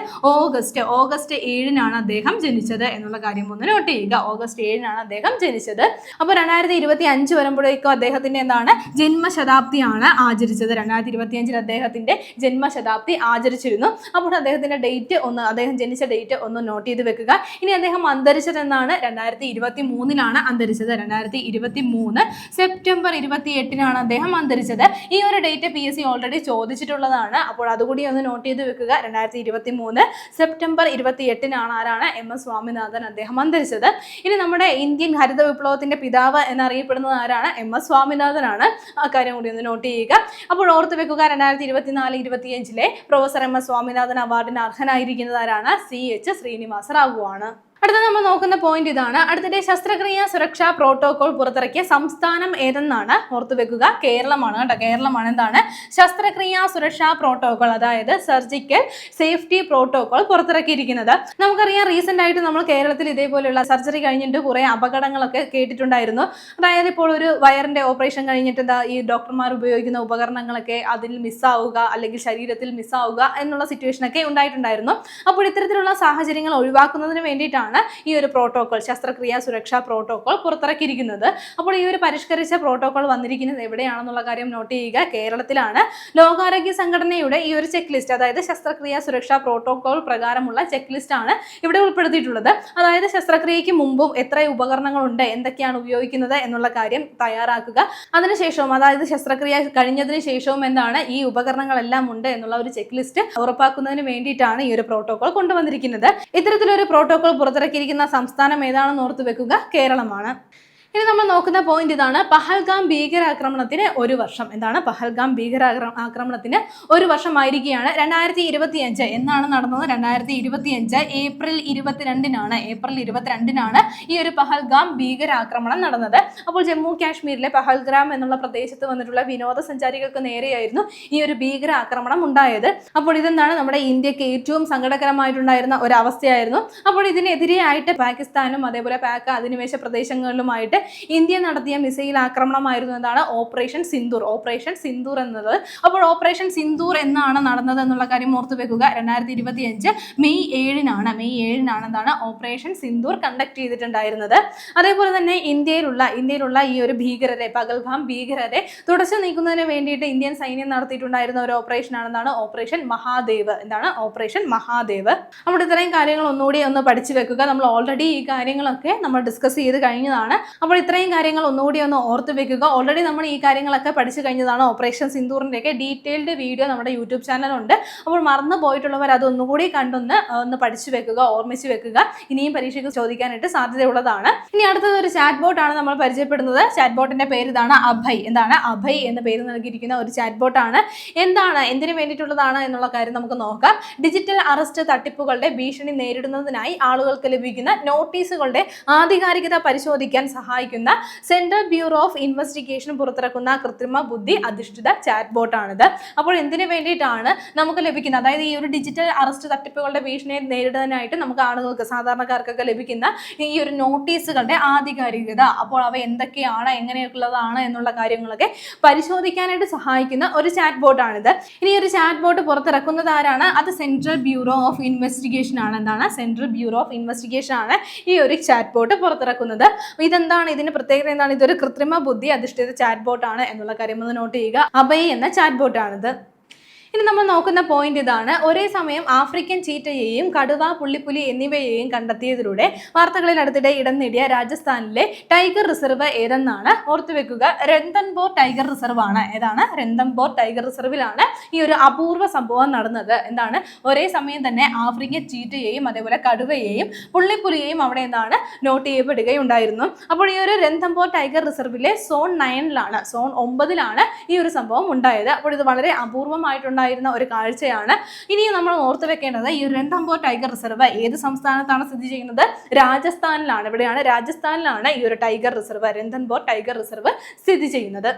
[SPEAKER 1] ഓഗസ്റ്റ് 7-നാണ് അദ്ദേഹം ജനിച്ചത് എന്നുള്ള കാര്യം ഒന്ന് നോട്ട് ചെയ്യുക. ഓഗസ്റ്റ് 7-നാണ് അദ്ദേഹം ജനിച്ചത്. അപ്പോൾ 2025 വരുമ്പോഴേക്കും അദ്ദേഹത്തിന്റെ എന്താണ്? ജന്മശതാബ്ദിയാണ് ആചരിച്ചത്. 2025 അദ്ദേഹത്തിന്റെ ജന്മശതാബ്ദി ആചരിച്ചിരുന്നു. അപ്പോൾ അദ്ദേഹത്തിന്റെ ഡേറ്റ് അദ്ദേഹം ജനിച്ച ഡേറ്റ് ഒന്ന് നോട്ട് ചെയ്ത് വെക്കുക. ഇനി അദ്ദേഹം അന്തരിച്ചത് എന്നാണ്? 2023-ലാണ് അന്തരിച്ചത്. 2023 സെപ്റ്റംബർ 28-നാണ് അദ്ദേഹം അന്തരിച്ചത്. ഈ ഒരു ഡേറ്റ് PSC ഓൾറെഡി ചോദിച്ചിട്ടുള്ളതാണ്. അപ്പോൾ അതുകൂടി ഒന്ന് നോട്ട് ചെയ്ത് വെക്കുക. 2023 സെപ്റ്റംബർ 28-നാണ് ആരാണ്? MS സ്വാമിനാഥൻ അദ്ദേഹം അന്തരിച്ചത്. ഇനി നമ്മുടെ ഇന്ത്യൻ ഹരിത വിപ്ലവത്തിന്റെ പിതാവ് എന്നറിയപ്പെടുന്നത് ആരാണ്? MS സ്വാമിനാഥനാണ്. ആ കാര്യം കൂടി ഒന്ന് നോട്ട് ചെയ്യുക. അപ്പോൾ ഓർത്ത് വെക്കുക, 2024-25 പ്രൊഫസർ MS സ്വാമിനാഥൻ അവാർഡിന് അർഹനായിരിക്കുന്നത് ആരാണ്? CH ശ്രീനിവാസ റാവു ആണ്. അടുത്ത നമ്മൾ നോക്കുന്ന പോയിന്റ് ഇതാണ്. അടുത്തിടെ ശസ്ത്രക്രിയാ സുരക്ഷാ പ്രോട്ടോകോൾ പുറത്തിറക്കിയ സംസ്ഥാനം ഏതെന്നാണ്? ഓർത്തു വെക്കുക, കേരളമാണ് കേട്ടോ. കേരളമാണ് എന്താണ്? ശസ്ത്രക്രിയാ സുരക്ഷാ പ്രോട്ടോകോൾ, അതായത് സർജിക്കൽ സേഫ്റ്റി പ്രോട്ടോകോൾ പുറത്തിറക്കിയിരിക്കുന്നത്. നമുക്കറിയാം, റീസെന്റ് ആയിട്ട് നമ്മൾ കേരളത്തിൽ ഇതേപോലെയുള്ള സർജറി കഴിഞ്ഞിട്ട് കുറെ അപകടങ്ങളൊക്കെ കേട്ടിട്ടുണ്ടായിരുന്നു. അതായത് ഇപ്പോൾ ഒരു വയറിന്റെ ഓപ്പറേഷൻ കഴിഞ്ഞിട്ട് ഈ ഡോക്ടർമാർ ഉപയോഗിക്കുന്ന ഉപകരണങ്ങളൊക്കെ അതിൽ മിസ്സാവുക, അല്ലെങ്കിൽ ശരീരത്തിൽ മിസ്സാവുക എന്നുള്ള സിറ്റുവേഷൻ ഒക്കെ ഉണ്ടായിട്ടുണ്ടായിരുന്നു. അപ്പോൾ ഇത്തരത്തിലുള്ള സാഹചര്യങ്ങൾ ഒഴിവാക്കുന്നതിന് വേണ്ടിയിട്ടാണ് ഈ ഒരു പ്രോട്ടോകോൾ, ശസ്ത്രക്രിയാ സുരക്ഷാ പ്രോട്ടോകോൾ പുറത്തിറക്കിയിരിക്കുന്നത്. അപ്പോൾ ഈ ഒരു പരിഷ്കരിച്ച പ്രോട്ടോകോൾ വന്നിരിക്കുന്നത് എവിടെയാണെന്നുള്ള കാര്യം നോട്ട് ചെയ്യുക. കേരളത്തിലാണ്. ലോകാരോഗ്യ സംഘടനയുടെ ഈ ഒരു ചെക്ക് ലിസ്റ്റ്, അതായത് ശസ്ത്രക്രിയാ സുരക്ഷാ പ്രോട്ടോകോൾ പ്രകാരമുള്ള ചെക്ക് ലിസ്റ്റ് ആണ് ഇവിടെ ഉൾപ്പെടുത്തിയിട്ടുള്ളത്. അതായത് ശസ്ത്രക്രിയയ്ക്ക് മുമ്പും എത്ര ഉപകരണങ്ങളുണ്ട്, എന്തൊക്കെയാണ് ഉപയോഗിക്കുന്നത് എന്നുള്ള കാര്യം തയ്യാറാക്കുക. അതിനുശേഷവും, അതായത് ശസ്ത്രക്രിയ കഴിഞ്ഞതിന് ശേഷവും എന്താണ് ഈ ഉപകരണങ്ങളെല്ലാം ഉണ്ട് എന്നുള്ള ഒരു ചെക്ക് ലിസ്റ്റ് ഉറപ്പാക്കുന്നതിന് വേണ്ടിയിട്ടാണ് ഈ ഒരു പ്രോട്ടോകോൾ കൊണ്ടുവന്നിരിക്കുന്നത്. ഇത്തരത്തിലൊരു പ്രോട്ടോകോൾ പുറത്തിറക്കിയിരിക്കുന്ന സംസ്ഥാനം ഏതാണെന്ന് ഓർത്ത് വെക്കുക, കേരളമാണ്. ഇനി നമ്മൾ നോക്കുന്ന പോയിന്റ് ഇതാണ്. പഹൽഗാം ഭീകരാക്രമണത്തിന് 1 വർഷം. എന്താണ്? പഹൽഗാം ഭീകരാക്രമണത്തിന് 1 വർഷമായിരിക്കുകയാണ്. 2025 എന്നാണ് നടന്നത്? 2025 ഏപ്രിൽ 22-നാണ്. ഏപ്രിൽ 22-നാണ് ഈ ഒരു പഹൽഗാം ഭീകരാക്രമണം നടന്നത്. അപ്പോൾ ജമ്മു കാശ്മീരിലെ പഹൽഗ്രാം എന്നുള്ള പ്രദേശത്ത് വന്നിട്ടുള്ള വിനോദസഞ്ചാരികൾക്ക് നേരെയായിരുന്നു ഈ ഒരു ഭീകരാക്രമണം ഉണ്ടായത്. അപ്പോൾ ഇതെന്താണ്? നമ്മുടെ ഇന്ത്യക്ക് ഏറ്റവും സങ്കടകരമായിട്ടുണ്ടായിരുന്ന ഒരു അവസ്ഥയായിരുന്നു. അപ്പോൾ ഇതിനെതിരെയായിട്ട് പാകിസ്ഥാനും അതേപോലെ പാക് അധിനിവേശ പ്രദേശങ്ങളിലുമായിട്ട് ഇന്ത്യ നടത്തിയ മിസൈൽ ആക്രമണമായിരുന്നു എന്താണ്? ഓപ്പറേഷൻ സിന്ദൂർ. ഓപ്പറേഷൻ സിന്ദൂർ എന്നത്. അപ്പോൾ ഓപ്പറേഷൻ സിന്ദൂർ എന്നാണ് നടന്നത് എന്നുള്ള കാര്യം ഓർത്ത് വെക്കുക. 2025 മെയ് 7-നാണ്. മെയ് 7-നാണ് എന്താണ്? ഓപ്പറേഷൻ സിന്ദൂർ കണ്ടക്ട് ചെയ്തിട്ടുണ്ടായിരുന്നത്. അതേപോലെ തന്നെ ഇന്ത്യയിലുള്ള ഈ ഒരു ഭീകരരെ, പഹൽഗാം ഭീകരരെ തുടച്ചു നീക്കുന്നതിന് വേണ്ടിയിട്ട് ഇന്ത്യൻ സൈന്യം നടത്തിയിട്ടുണ്ടായിരുന്ന ഒരു ഓപ്പറേഷൻ ആണ് എന്താണ്? ഓപ്പറേഷൻ മഹാദേവ്. എന്താണ്? ഓപ്പറേഷൻ മഹാദേവ്. അപ്പോൾ ഇത്രയും കാര്യങ്ങൾ ഒന്നുകൂടി ഒന്ന് പഠിച്ചു വെക്കുക. നമ്മൾ ഓൾറെഡി ഈ കാര്യങ്ങളൊക്കെ നമ്മൾ ഡിസ്കസ് ചെയ്ത് കഴിഞ്ഞതാണ്. അപ്പോൾ ഇത്രയും കാര്യങ്ങൾ ഒന്നുകൂടി ഒന്ന് ഓർത്ത് വെക്കുക. ഓൾറെഡി നമ്മൾ ഈ കാര്യങ്ങളൊക്കെ പഠിച്ചു കഴിഞ്ഞതാണ്. ഓപ്പറേഷൻ സിന്ദൂറിന്റെ ഒക്കെ ഡീറ്റെയിൽഡ് വീഡിയോ നമ്മുടെ യൂട്യൂബ് ചാനലുണ്ട്. അപ്പോൾ മറന്നു പോയിട്ടുള്ളവർ അതൊന്നുകൂടി കണ്ടൊന്ന് പഠിച്ചു വെക്കുക, ഓർമ്മിച്ച് വെക്കുക. ഇനിയും പരീക്ഷയ്ക്ക് ചോദിക്കാനായിട്ട് സാധ്യതയുള്ളതാണ്. ഇനി അടുത്തത് ഒരു ചാറ്റ് ബോട്ടാണ് നമ്മൾ പരിചയപ്പെടുന്നത്. ചാറ്റ് ബോട്ടിന്റെ പേര് ഇതാണ്, അഭയ്. എന്താണ്? അഭയ് എന്ന പേര് നൽകിയിരിക്കുന്ന ഒരു ചാറ്റ് ബോട്ടാണ്. എന്തിനു വേണ്ടിയിട്ടുള്ളതാണ് എന്നുള്ള കാര്യം നമുക്ക് നോക്കാം. ഡിജിറ്റൽ അറസ്റ്റ് തട്ടിപ്പുകളുടെ ഭീഷണി നേരിടുന്നതിനായി ആളുകൾക്ക് ലഭിക്കുന്ന നോട്ടീസുകളുടെ ആധികാരികത പരിശോധിക്കാൻ സഹായിക്കും സഹായിക്കുന്ന സെൻട്രൽ ബ്യൂറോ ഓഫ് ഇൻവെസ്റ്റിഗേഷൻ പുറത്തിറക്കുന്ന കൃത്രിമ ബുദ്ധി അധിഷ്ഠിത ചാറ്റ് ബോട്ടാണിത്. അപ്പോൾ എന്തിനു വേണ്ടിയിട്ടാണ് നമുക്ക് ലഭിക്കുന്നത്, അതായത് ഈ ഒരു ഡിജിറ്റൽ അറസ്റ്റ് തട്ടിപ്പുകളുടെ ഭീഷണിയെ നേരിടാനായിട്ട് നമുക്ക് ആളുകൾക്ക് സാധാരണക്കാർക്കൊക്കെ ലഭിക്കുന്ന ഈ ഒരു നോട്ടീസുകളുടെ ആധികാരികത, അപ്പോൾ അവ എന്തൊക്കെയാണ്, എങ്ങനെയുള്ളതാണ് എന്നുള്ള കാര്യങ്ങളൊക്കെ പരിശോധിക്കാനായിട്ട് സഹായിക്കുന്ന ഒരു ചാറ്റ് ബോട്ടാണിത്. ഇനി ഒരു ചാറ്റ് ബോട്ട് പുറത്തിറക്കുന്നത് ആരാണ്? അത് സെൻട്രൽ ബ്യൂറോ ഓഫ് ഇൻവെസ്റ്റിഗേഷൻ ആണ്. എന്താണ്? സെൻട്രൽ ബ്യൂറോ ഓഫ് ഇൻവെസ്റ്റിഗേഷൻ ആണ് ഈ ഒരു ചാറ്റ് ബോട്ട് പുറത്തിറക്കുന്നത്. ഇതെന്താണ്, ഇതിന്റെ പ്രത്യേകത എന്താണ്? ഇതൊരു കൃത്രിമ ബുദ്ധി അധിഷ്ഠിത ചാറ്റ് ബോട്ട് ആണ് എന്നുള്ള കാര്യം ഒന്ന് നോട്ട് ചെയ്യുക. അഭയ് എന്ന ചാറ്റ് ബോട്ട് ആണിത്. ഇനി നമ്മൾ നോക്കുന്ന പോയിന്റ് ഇതാണ്. ഒരേ സമയം ആഫ്രിക്കൻ ചീറ്റയെയും കടുവ, പുള്ളിപ്പുലി എന്നിവയെയും കണ്ടെത്തിയതിലൂടെ വാർത്തകളിൽ അടുത്തിടെ ഇടം നേടിയ രാജസ്ഥാനിലെ ടൈഗർ റിസർവ് ഏതെന്നാണ്? ഓർത്തുവെക്കുക, രന്തൻബോർ ടൈഗർ റിസർവ് ആണ്. ഏതാണ്? രന്തൻബോർ ടൈഗർ റിസർവിലാണ് ഈ ഒരു അപൂർവ സംഭവം നടന്നത്. എന്താണ്? ഒരേ സമയം തന്നെ ആഫ്രിക്കൻ ചീറ്റയെയും അതേപോലെ കടുവയെയും പുള്ളിപ്പുലിയെയും അവിടെ എന്താണ് നോട്ട് ചെയ്യപ്പെടുകയുണ്ടായിരുന്നു. അപ്പോൾ ഈ ഒരു രന്തൻബോർ ടൈഗർ റിസർവിലെ സോൺ 9ലാണ്, സോൺ 9ലാണ് ഈ ഒരു സംഭവം ഉണ്ടായത്. അപ്പോൾ ഇത് വളരെ അപൂർവമായിട്ടുണ്ടായിരുന്ന ഒരു കാഴ്ചയാണ്. ഇനി നമ്മൾ ഓർത്തു വെക്കേണ്ടത്, ഈ രന്തൻബോർ ടൈഗർ റിസർവ് ഏത് സംസ്ഥാനത്താണ് സ്ഥിതി ചെയ്യുന്നത്? രാജസ്ഥാനിലാണ്. എവിടെയാണ്? രാജസ്ഥാനിലാണ് ഈ ഒരു ടൈഗർ റിസർവ്, രന്തൻബോർ ടൈഗർ റിസർവ് സ്ഥിതി ചെയ്യുന്നത്.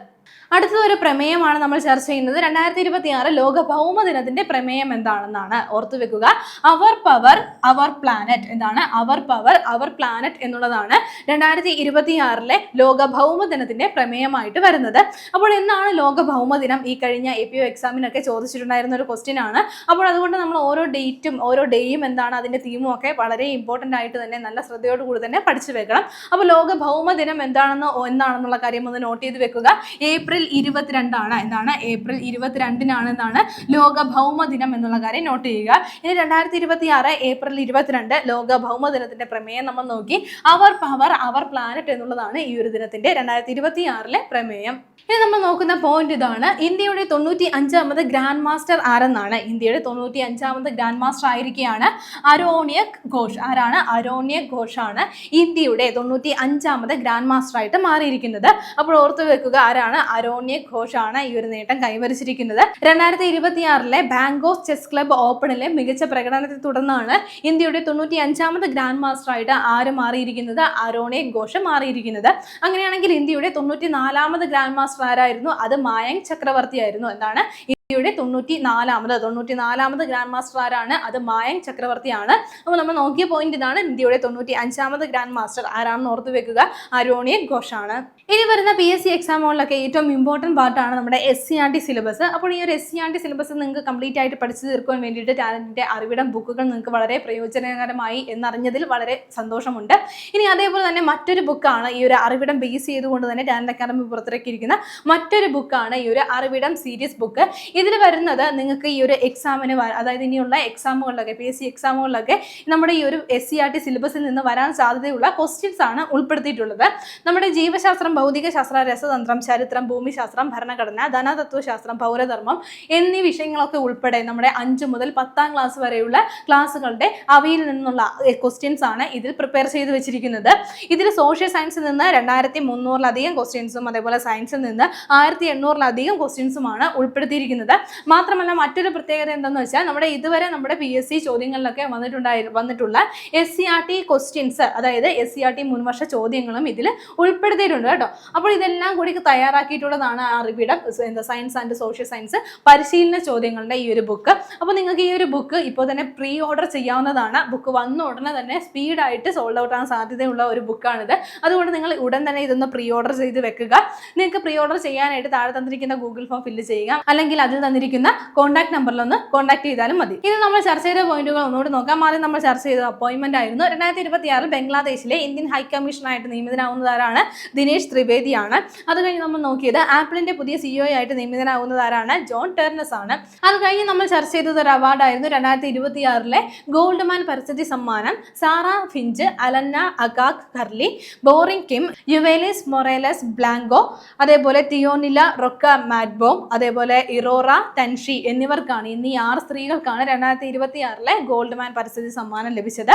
[SPEAKER 1] അടുത്തത് ഒരു പ്രമേയമാണ് നമ്മൾ ചർച്ച ചെയ്യുന്നത്. 2026 ലോക ഭൗമ ദിനത്തിന്റെ പ്രമേയം എന്താണെന്നാണ്. ഓർത്തു വെക്കുക, അവർ പവർ അവർ പ്ലാനറ്റ്. എന്താണ്? അവർ പവർ അവർ പ്ലാനറ്റ് എന്നുള്ളതാണ് 2026 ലോക ഭൗമ ദിനത്തിന്റെ പ്രമേയമായിട്ട് വരുന്നത്. അപ്പോൾ എന്നാണ് ലോക ഭൗമ ദിനം? ഈ കഴിഞ്ഞ APO എക്സാമിനൊക്കെ ചോദിച്ചിട്ടുണ്ടായിരുന്ന ഒരു ക്വസ്റ്റ്യൻ ആണ്. അപ്പോൾ അതുകൊണ്ട് നമ്മൾ ഓരോ ഡേറ്റും ഓരോ ഡേയും എന്താണ് അതിന്റെ തീമും ഒക്കെ വളരെ ഇമ്പോർട്ടന്റ് ആയിട്ട് തന്നെ നല്ല ശ്രദ്ധയോടുകൂടി തന്നെ പഠിച്ചു വെക്കണം. അപ്പോൾ ലോക ഭൗമ ദിനം എന്താണെന്നുള്ള കാര്യം ഒന്ന് നോട്ട് ചെയ്ത് വെക്കുക. ഏപ്രിൽ 22 ആണ്. എന്താണ്? ഏപ്രിൽ 22 എന്താണ് ലോക ഭൗമ ദിനം എന്നുള്ള കാര്യം നോട്ട് ചെയ്യുക. ഇനി 2026 ഏപ്രിൽ 22 ലോക ഭൗമ ദിനത്തിന്റെ പ്രമേയം നമ്മൾ നോക്കി. അവർ പവർ അവർ പ്ലാനറ്റ് എന്നുള്ളതാണ് ഈ ഒരു ദിനത്തിന്റെ 2026 പ്രമേയം. ഇനി നമ്മൾ നോക്കുന്ന പോയിന്റ് ഇതാണ്. ഇന്ത്യയുടെ 95ാമത് ഗ്രാൻഡ് മാസ്റ്റർ ആരെന്നാണ്? ഇന്ത്യയുടെ 95ാമത് ഗ്രാൻഡ് മാസ്റ്റർ ആയിരിക്കുകയാണ് അരോണിയക് ഘോഷ്. ആരാണ്? അരോണിയക് ഘോഷ് ആണ് ഇന്ത്യയുടെ 95ാമത് ഗ്രാൻഡ് മാസ്റ്റർ ആയിട്ട് മാറിയിരിക്കുന്നത്. അപ്പോൾ ഓർത്തു വെക്കുക, ആരാണ്? അരോണിയക് ഘോഷ് ആണ് ഈ ഒരു നേട്ടം കൈവരിച്ചിരിക്കുന്നത്. 2026 ബാങ്കോക്ക് ചെസ് ക്ലബ് ഓപ്പണിലെ മികച്ച പ്രകടനത്തെ തുടർന്നാണ് ഇന്ത്യയുടെ 95ാമത് ഗ്രാൻഡ് മാസ്റ്റർ ആയിട്ട് ആര് മാറിയിരിക്കുന്നത്? അരോണിയക് ഘോഷ് മാറിയിരിക്കുന്നത്. അങ്ങനെയാണെങ്കിൽ ഇന്ത്യയുടെ 94ാമത് ഗ്രാൻഡ് മാസ്റ്റർ ആരായിരുന്നു? അത് മായങ്ക് ചക്രവർത്തി ആയിരുന്നു. എന്താണ്? ഇന്ത്യയുടെ 94ാമത് ഗ്രാൻഡ് മാസ്റ്റർ ആരാണ്? അത് മായങ്ക് ചക്രവർത്തിയാണ്. അപ്പോൾ നമ്മൾ നോക്കിയ പോയിന്റ് ഇതാണ്. ഇന്ത്യയുടെ 95ാമത് ഗ്രാൻഡ് മാസ്റ്റർ ആരാണെന്ന് ഓർത്തു വെക്കുക, അരോണിയക് ഘോഷ് ആണ്. ഇനി വരുന്ന PSC എക്സാമുകളിലൊക്കെ ഏറ്റവും ഇമ്പോർട്ടൻറ്റ് പാർട്ടാണ് നമ്മുടെ SCERT സിലബസ്. അപ്പോൾ ഈ ഒരു SCERT സിലബസ് നിങ്ങൾക്ക് കംപ്ലീറ്റ് ആയിട്ട് പഠിച്ചു തീർക്കാൻ വേണ്ടിയിട്ട് ടാലന്റിന്റെ അറിവിടം ബുക്കുകൾ നിങ്ങൾക്ക് വളരെ പ്രയോജനകരമായി എന്നറിഞ്ഞതിൽ വളരെ സന്തോഷമുണ്ട്. ഇനി അതേപോലെ തന്നെ മറ്റൊരു ബുക്കാണ് ഈ ഒരു അറിവിടം ബേസ് ചെയ്തുകൊണ്ട് തന്നെ ടാലന്റ് അക്കാദമി പുറത്തിറക്കിയിരിക്കുന്ന മറ്റൊരു ബുക്കാണ് ഈ ഒരു അറിവിടം സീരീസ് ബുക്ക്. ഇതിൽ വരുന്നത് നിങ്ങൾക്ക് ഈ ഒരു എക്സാമിന് അതായത് ഇനിയുള്ള എക്സാമുകളിലൊക്കെ PSC എക്സാമുകളിലൊക്കെ നമ്മുടെ ഈ ഒരു SCERT സിലബസിൽ നിന്ന് വരാൻ സാധ്യതയുള്ള ക്വസ്റ്റ്യൻസ് ആണ് ഉൾപ്പെടുത്തിയിട്ടുള്ളത്. നമ്മുടെ ജീവശാസ്ത്രം, ഭൗതികശാസ്ത്രം, രസതന്ത്രം, ചരിത്രം, ഭൂമിശാസ്ത്രം, ഭരണഘടന, ധനതത്വശാസ്ത്രം, പൗരധർമ്മം എന്നീ വിഷയങ്ങളൊക്കെ ഉൾപ്പെടെ നമ്മുടെ 5 മുതൽ 10ാം ക്ലാസ് വരെയുള്ള ക്ലാസ്സുകളുടെ അവയിൽ നിന്നുള്ള ക്വസ്റ്റ്യൻസ് ആണ് ഇതിൽ പ്രിപ്പയർ ചെയ്ത് വെച്ചിരിക്കുന്നത്. ഇതിൽ സോഷ്യൽ സയൻസിൽ നിന്ന് 2300-ലധികം ക്വസ്റ്റ്യൻസും അതേപോലെ സയൻസിൽ നിന്ന് 1800-ലധികം ക്വസ്റ്റ്യൻസുമാണ് ഉൾപ്പെടുത്തിയിരിക്കുന്നത്. മാത്രമല്ല മറ്റൊരു പ്രത്യേകത എന്താണെന്ന് വെച്ചാൽ ഇതുവരെ നമ്മുടെ PSC ചോദ്യങ്ങളിലൊക്കെ വന്നിട്ടുള്ള SCERT ക്വസ്റ്റ്യൻസ്, അതായത് SCERT മുൻവർഷ ചോദ്യങ്ങളും ഇതിൽ ഉൾപ്പെടുത്തിയിട്ടുണ്ട് കേട്ടോ. അപ്പോൾ ഇതെല്ലാം കൂടി തയ്യാറാക്കിയിട്ടുള്ളതാണ് അറിവിടം സയൻസ് ആൻഡ് സോഷ്യൽ സയൻസ് പരിശീലന ചോദ്യങ്ങളുടെ ഈ ഒരു ബുക്ക്. അപ്പോൾ നിങ്ങൾക്ക് ഈ ഒരു ബുക്ക് ഇപ്പോൾ തന്നെ പ്രീ ഓർഡർ ചെയ്യാവുന്നതാണ്. ബുക്ക് വന്ന ഉടനെ തന്നെ സ്പീഡായിട്ട് സോൾഡ് ഔട്ട് ആകാൻ സാധ്യതയുള്ള ഒരു ബുക്കാണിത്. അതുകൊണ്ട് നിങ്ങൾ ഉടൻ തന്നെ ഇതൊന്ന് പ്രീ ഓർഡർ ചെയ്ത് വെക്കുക. നിങ്ങൾക്ക് പ്രീ ഓർഡർ ചെയ്യാനായിട്ട് താഴെ തന്നിരിക്കുന്ന ഗൂഗിൾ ഫോം ഫില്ല് ചെയ്യുക, അല്ലെങ്കിൽ അതിൽ തന്നിരിക്കുന്ന കോൺടാക്ട് നമ്പറിലൊന്ന് കോൺടാക്ട് ചെയ്താലും മതി. ഇത് നമ്മൾ ചർച്ച ചെയ്ത പോയിന്റുകൾ ഒന്നുകൂടി നോക്കാം. ആദ്യം നമ്മൾ ചർച്ച ചെയ്ത അപ്പോയിന്റ്മെന്റ് ആയിരുന്നു. 2026 ബംഗ്ലാദേശിലെ ഇന്ത്യൻ ഹൈക്കമ്മീഷനായിട്ട് നിയമിതനാവുന്നതാരാണ്? ദിനേശ് ത്രിവേദിയാണ്. അത് കഴിഞ്ഞ് നമ്മൾ നോക്കിയത് ആപ്പിളിന്റെ പുതിയ CEO ആയിട്ട് നിയമിതനാവുന്നതാരാണ്? ജോൺ ടെർനസ് ആണ്. അത് കഴിഞ്ഞ് നമ്മൾ ചർച്ച ചെയ്തത് ഒരു അവാർഡായിരുന്നു. 2026 ഗോൾഡ്മാൻ പരിസ്ഥിതി സമ്മാനം Sarah Finch, Alanna Agak Curley, ബോറിംഗ് കിം, യുവേലിസ് മൊറേലസ് ബ്ലാങ്കോ, അതേപോലെ തിയോനില റൊക്ക മാറ്റ്ബോം, അതേപോലെ ഇറോറ ലോറ തൻഷി എന്നിവർക്കാണ്, എന്നീ 6 സ്ത്രീകൾക്കാണ് 2026 ഗോൾഡ്മാൻ പരിസ്ഥിതി സമ്മാനം ലഭിച്ചത്.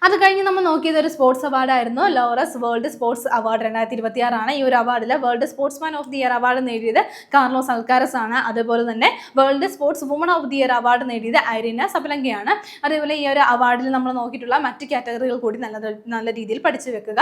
[SPEAKER 1] അത് കഴിഞ്ഞ് നമ്മൾ നോക്കിയത് ഒരു സ്പോർട്സ് അവാർഡായിരുന്നു. ലോറസ് വേൾഡ് സ്പോർട്സ് അവാർഡ് 2026 ആണ്. ഈ ഒരു അവാർഡിൽ world sportsman of the year award നേടിയത് കാർലോസ് അൽക്കാരസ് ആണ്. അതുപോലെ തന്നെ world sports woman of the year award നേടിയത് ഐറിന സബലങ്കയാണ്. അതേപോലെ ഈ ഒരു അവാർഡിൽ നമ്മൾ നോക്കിയിട്ടുള്ള മറ്റ് കാറ്റഗറികൾ കൂടി നല്ല രീതിയിൽ പഠിച്ചു വെക്കുക.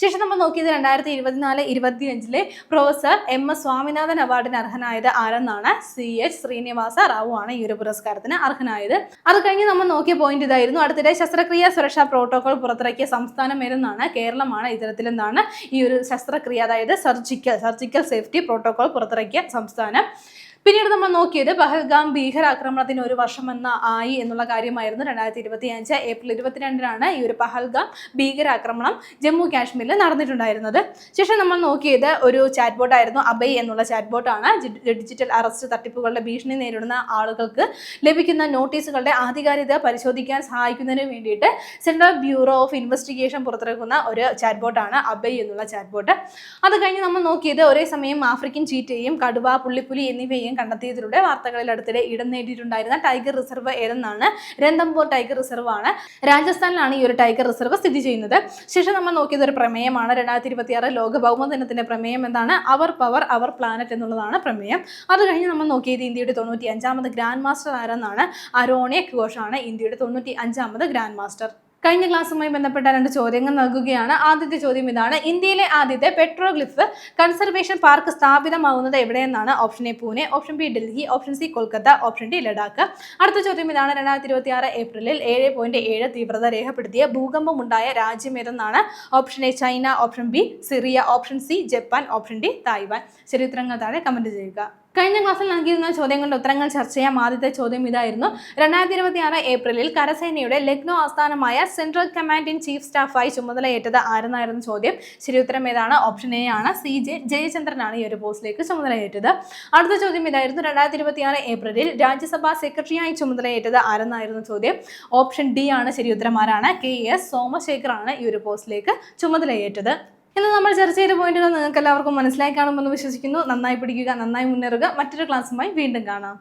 [SPEAKER 1] ശേഷം നമ്മൾ നോക്കിയത് 2024-25 പ്രൊഫസർ MS സ്വാമിനാഥൻ അവാർഡിന് അർഹനായത് ആരെന്നാണ്. CH ശ്രീനിവാസ റാവു ആണ് ഈ ഒരു പുരസ്കാരത്തിന് അർഹനായത്. അത് കഴിഞ്ഞ് നമ്മൾ നോക്കിയ പോയിന്റ് ഇതായിരുന്നു. അടുത്തിടെ ശസ്ത്രക്രിയാ സുരക്ഷാ പ്രോട്ടോകോൾ പുറത്തിറക്കിയ സംസ്ഥാനം ഏതെന്നാണ്. കേരളമാണ് ഇത്തരത്തിലെന്താണ് ഈ ഒരു ശസ്ത്രക്രിയ, അതായത് സർജിക്കൽ സേഫ്റ്റി പ്രോട്ടോകോൾ പുറത്തിറക്കിയ സംസ്ഥാനം. പിന്നീട് നമ്മൾ നോക്കിയത് പഹൽഗാം ഭീകരാക്രമണത്തിന് 1 വർഷം ആയി എന്നുള്ള കാര്യമായിരുന്നു. 2025 ഏപ്രിൽ 22-നാണ് ഈ ഒരു പഹൽഗാം ഭീകരാക്രമണം ജമ്മു കാശ്മീരിൽ നടന്നിട്ടുണ്ടായിരുന്നത്. ശേഷം നമ്മൾ നോക്കിയത് ഒരു ചാറ്റ് ബോട്ടായിരുന്നു. അഭയ് എന്നുള്ള ചാറ്റ് ബോട്ടാണ്. ഡിജിറ്റൽ അറസ്റ്റ് തട്ടിപ്പുകളുടെ ഭീഷണി നേരിടുന്ന ആളുകൾക്ക് ലഭിക്കുന്ന നോട്ടീസുകളുടെ ആധികാരികത പരിശോധിക്കാൻ സഹായിക്കുന്നതിന് വേണ്ടിയിട്ട് സെൻട്രൽ ബ്യൂറോ ഓഫ് ഇൻവെസ്റ്റിഗേഷൻ പുറത്തിറക്കുന്ന ഒരു ചാറ്റ് ബോട്ടാണ് അഭയ് എന്നുള്ള ചാറ്റ് ബോട്ട്. അത് കഴിഞ്ഞ് നമ്മൾ നോക്കിയത് ഒരേ സമയം ആഫ്രിക്കൻ ചീറ്റയും കടുവ, പുള്ളിപ്പുലി എന്നിവയും കണ്ടെത്തിയതിലൂടെ വാർത്തകളിൽ അടുത്തിടെ ഇടം നേടിയിട്ടുണ്ടായിരുന്ന ടൈഗർ റിസർവ് ഏതെന്നാണ്. രന്തംബോർ ടൈഗർ റിസർവ് ആണ്. രാജസ്ഥാനിലാണ് ഈ ഒരു ടൈഗർ റിസർവ് സ്ഥിതി ചെയ്യുന്നത്. ശേഷം നമ്മൾ നോക്കിയത് ഒരു പ്രമേയമാണ്. 2026 ലോക ഭൗമ ദിനത്തിന്റെ പ്രമേയം എന്താണ്? അവർ പവർ അവർ പ്ലാനറ്റ് എന്നുള്ളതാണ് പ്രമേയം. അത് കഴിഞ്ഞ് നമ്മൾ നോക്കിയത് ഇന്ത്യയുടെ 95ാമത് ഗ്രാൻഡ് മാസ്റ്റർ ആരെന്നാണ്. അരോണിക് ഘോഷാണ് ഇന്ത്യയുടെ 95ാമത് ഗ്രാൻഡ് മാസ്റ്റർ. കഴിഞ്ഞ ക്ലാസ്സുമായി ബന്ധപ്പെട്ട 2 ചോദ്യങ്ങൾ നൽകുകയാണ്. ആദ്യത്തെ ചോദ്യം ഇതാണ്. ഇന്ത്യയിലെ ആദ്യത്തെ പെട്രോഗ്ലിഫ് കൺസർവേഷൻ പാർക്ക് സ്ഥാപിതമാവുന്നത് എവിടെയെന്നാണ്. Option A Pune, option B Delhi, option C Kolkata, option D Ladakh. അടുത്ത ചോദ്യം ഇതാണ്. 2026 ഏപ്രിലിൽ 7.7 തീവ്രത രേഖപ്പെടുത്തിയ ഭൂകമ്പമുണ്ടായ രാജ്യം ഏതെന്നാണ്. Option A China, option B Syria, option C Japan, option D Taiwan. ശരി ഉത്തരങ്ങൾ താഴെ കമന്റ് ചെയ്യുക. കഴിഞ്ഞ ക്ലാസ്സിൽ നൽകിയിരുന്ന ചോദ്യങ്ങളുടെ ഉത്തരങ്ങൾ ചർച്ച ചെയ്യാം. ആദ്യത്തെ ചോദ്യം ഇതായിരുന്നു. 2026 ഏപ്രിലിൽ കരസേനയുടെ ലക്നോ ആസ്ഥാനമായ സെൻട്രൽ കമാൻഡ് ഇൻ ചീഫ് സ്റ്റാഫായി ചുമതലയേറ്റത് ആരെന്നായിരുന്നു ചോദ്യം. ശരി ഉത്തരം ഏതാണ്? ഓപ്ഷൻ എ ആണ്. CJ ജയചന്ദ്രനാണ് ഈ ഒരു പോസ്റ്റിലേക്ക് ചുമതലയേറ്റത്. അടുത്ത ചോദ്യം ഇതായിരുന്നു. 2026 ഏപ്രിലിൽ രാജ്യസഭാ സെക്രട്ടറിയായി ചുമതലയേറ്റത് ആരെന്നായിരുന്നു ചോദ്യം. ഓപ്ഷൻ ഡി ആണ് ശരി ഉത്തരം. ആരാണ്? KS സോമശേഖറാണ് ഈ ഒരു പോസ്റ്റിലേക്ക് ചുമതലയേറ്റത്. ഇന്ന് നമ്മൾ ചർച്ച ചെയ്ത പോയിന്റുകൾ നിങ്ങൾക്ക് എല്ലാവർക്കും മനസ്സിലായി കാണുമെന്ന് വിശ്വസിക്കുന്നു. നന്നായി പഠിക്കുക, നന്നായി മുന്നേറുക. മറ്റൊരു ക്ലാസ്സുമായി വീണ്ടും കാണാം.